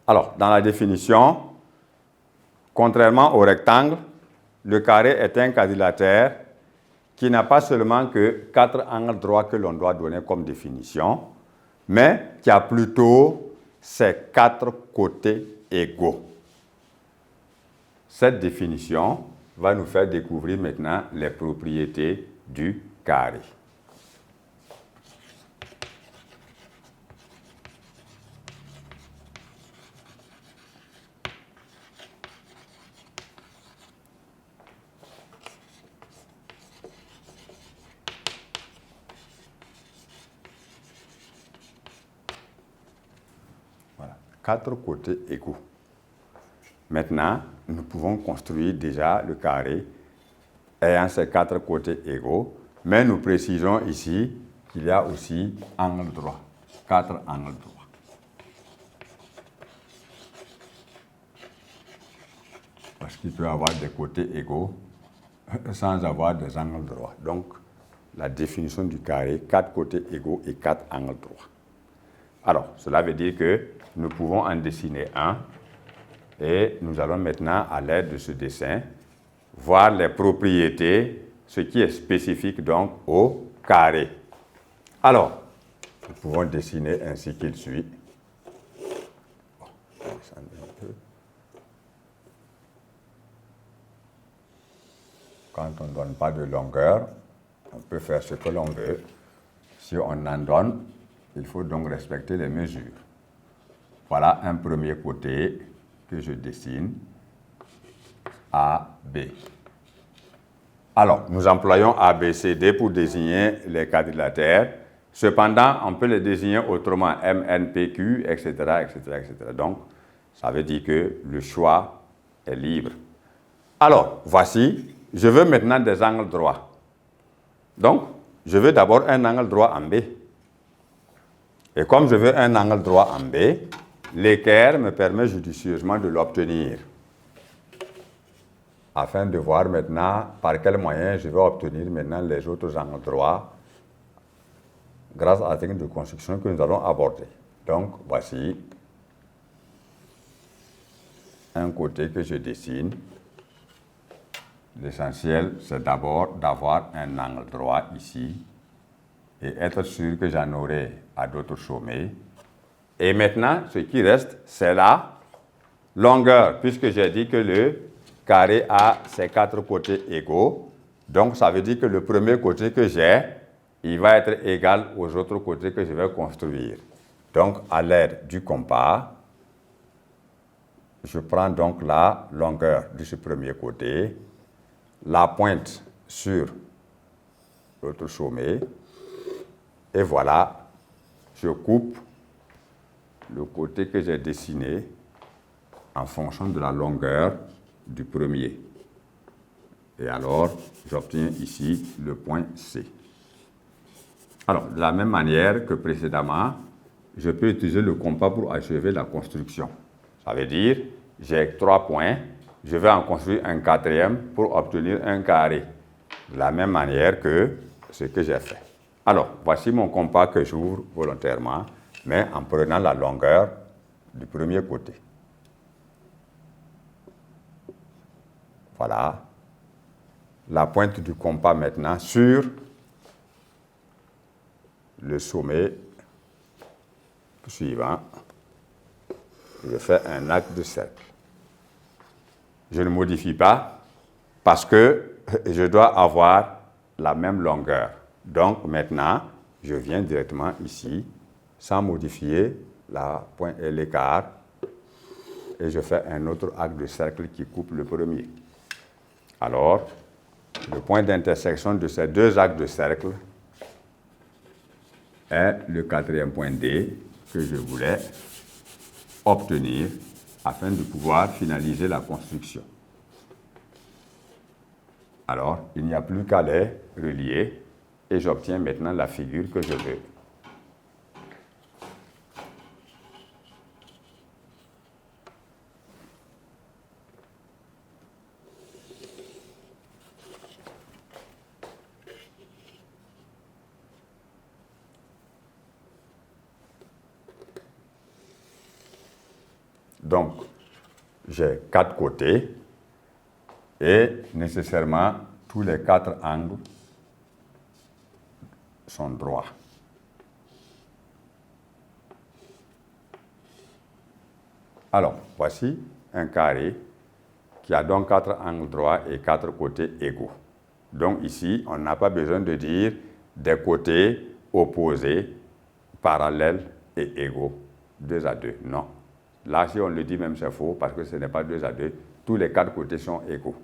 Alors, dans la définition, contrairement au rectangle, le carré est un quadrilatère qui n'a pas seulement que 4 angles droits que l'on doit donner comme définition, mais qui a plutôt ses 4 côtés égaux. Cette définition va nous faire découvrir maintenant les propriétés du carré. Voilà, 4 côtés égaux. Maintenant, nous pouvons construire déjà le carré ayant ces 4 côtés égaux, mais nous précisons ici qu'il y a aussi angle droit, 4 angles droits. Parce qu'il peut avoir des côtés égaux sans avoir des angles droits. Donc, la définition du carré, 4 côtés égaux et 4 angles droits. Alors, cela veut dire que nous pouvons en dessiner un. Et nous allons maintenant, à l'aide de ce dessin, voir les propriétés, ce qui est spécifique donc au carré. Alors, nous pouvons dessiner ainsi qu'il suit. Quand on ne donne pas de longueur, on peut faire ce que l'on veut. Si on en donne, il faut donc respecter les mesures. Voilà un premier côté que je dessine, A, B. Alors, nous employons A, B, C, D pour désigner les quadrilatères. Cependant, on peut les désigner autrement, M, N, P, Q, etc., etc., etc. Donc, ça veut dire que le choix est libre. Alors, voici, je veux maintenant des angles droits. Donc, je veux d'abord un angle droit en B. Et comme je veux un angle droit en B, l'équerre me permet judicieusement de l'obtenir. Afin de voir maintenant par quel moyen je vais obtenir maintenant les autres angles droits grâce à la technique de construction que nous allons aborder. Donc, voici un côté que je dessine. L'essentiel, c'est d'abord d'avoir un angle droit ici et être sûr que j'en aurai à d'autres sommets. Et maintenant, ce qui reste, c'est la longueur, puisque j'ai dit que le carré a ses 4 côtés égaux. Donc, ça veut dire que le premier côté que j'ai, il va être égal aux autres côtés que je vais construire. Donc, à l'aide du compas, je prends donc la longueur de ce premier côté, la pointe sur l'autre sommet, et voilà, je coupe le côté que j'ai dessiné en fonction de la longueur du premier. Et alors, j'obtiens ici le point C. Alors, de la même manière que précédemment, je peux utiliser le compas pour achever la construction. Ça veut dire, j'ai 3 points, je vais en construire un 4e pour obtenir un carré. De la même manière que ce que j'ai fait. Alors, voici mon compas que j'ouvre volontairement, mais en prenant la longueur du premier côté. Voilà. La pointe du compas maintenant sur le sommet suivant. Je fais un arc de cercle. Je ne modifie pas parce que je dois avoir la même longueur. Donc maintenant, je viens directement ici sans modifier la pointe et l'écart et je fais un autre arc de cercle qui coupe le premier. Alors, le point d'intersection de ces deux arcs de cercle est le 4e point D que je voulais obtenir afin de pouvoir finaliser la construction. Alors, il n'y a plus qu'à les relier et j'obtiens maintenant la figure que je veux. Donc, j'ai 4 côtés et nécessairement tous les 4 angles sont droits. Alors, voici un carré qui a donc 4 angles droits et 4 côtés égaux. Donc ici, on n'a pas besoin de dire des côtés opposés, parallèles et égaux, 2 à 2. Non. Là, si on le dit même, c'est faux parce que ce n'est pas 2 à 2. Tous les 4 côtés sont égaux.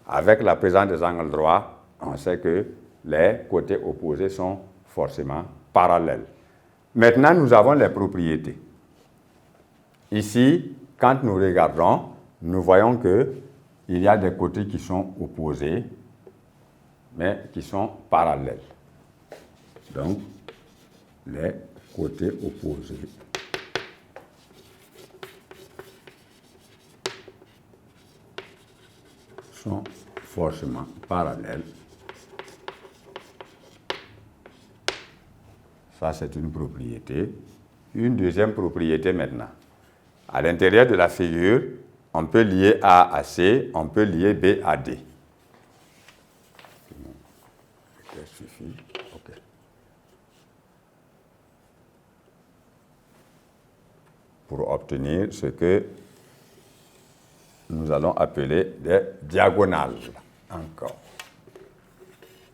Avec la présence des angles droits, on sait que les côtés opposés sont forcément parallèles. Maintenant, nous avons les propriétés. Ici, quand nous regardons, nous voyons qu'il y a des côtés qui sont opposés, mais qui sont parallèles. Donc, les côtés opposés sont forcément parallèles. Ça, c'est une propriété. Une deuxième propriété maintenant. À l'intérieur de la figure, on peut lier A à C, on peut lier B à D. Ça suffit. OK. Pour obtenir ce que nous allons appeler des diagonales, encore,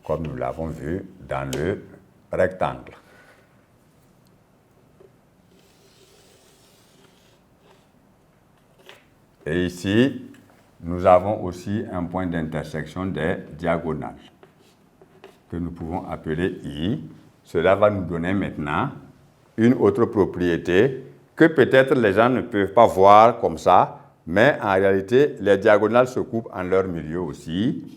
comme nous l'avons vu dans le rectangle. Et ici, nous avons aussi un point d'intersection des diagonales que nous pouvons appeler I. Cela va nous donner maintenant une autre propriété que peut-être les gens ne peuvent pas voir comme ça, mais en réalité, les diagonales se coupent en leur milieu aussi.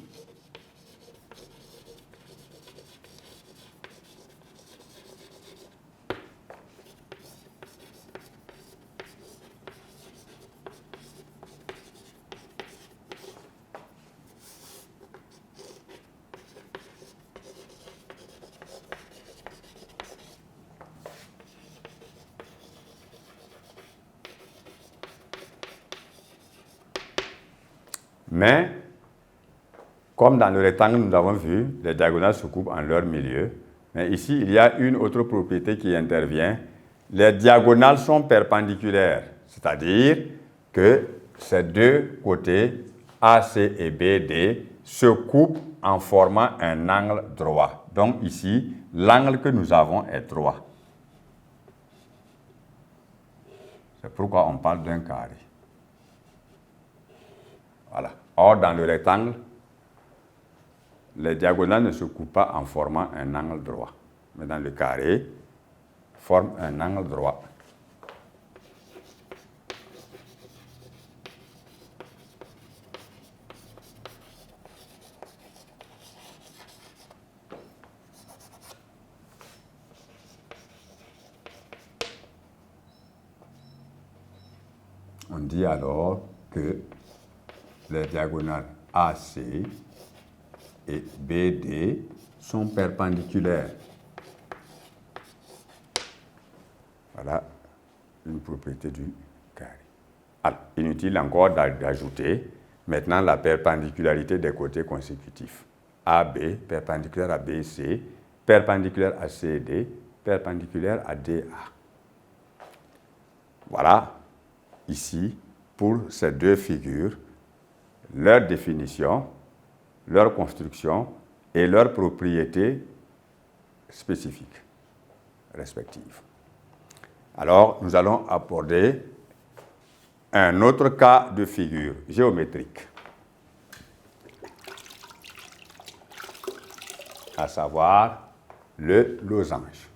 Mais, comme dans le rectangle, nous l'avons vu, les diagonales se coupent en leur milieu. Mais ici, il y a une autre propriété qui intervient. Les diagonales sont perpendiculaires, c'est-à-dire que ces deux côtés, AC et BD, se coupent en formant un angle droit. Donc ici, l'angle que nous avons est droit. C'est pourquoi on parle d'un carré. Voilà. Or, dans le rectangle, les diagonales ne se coupent pas en formant un angle droit. Mais dans le carré, forment un angle droit. On dit alors que les diagonales AC et BD sont perpendiculaires. Voilà une propriété du carré. Alors, inutile encore d'ajouter maintenant la perpendicularité des côtés consécutifs. AB, perpendiculaire à BC, perpendiculaire à CD, perpendiculaire à DA. Voilà, ici, pour ces deux figures, leur définition, leur construction et leurs propriétés spécifiques respectives. Alors, nous allons aborder un autre cas de figure géométrique, à savoir le losange.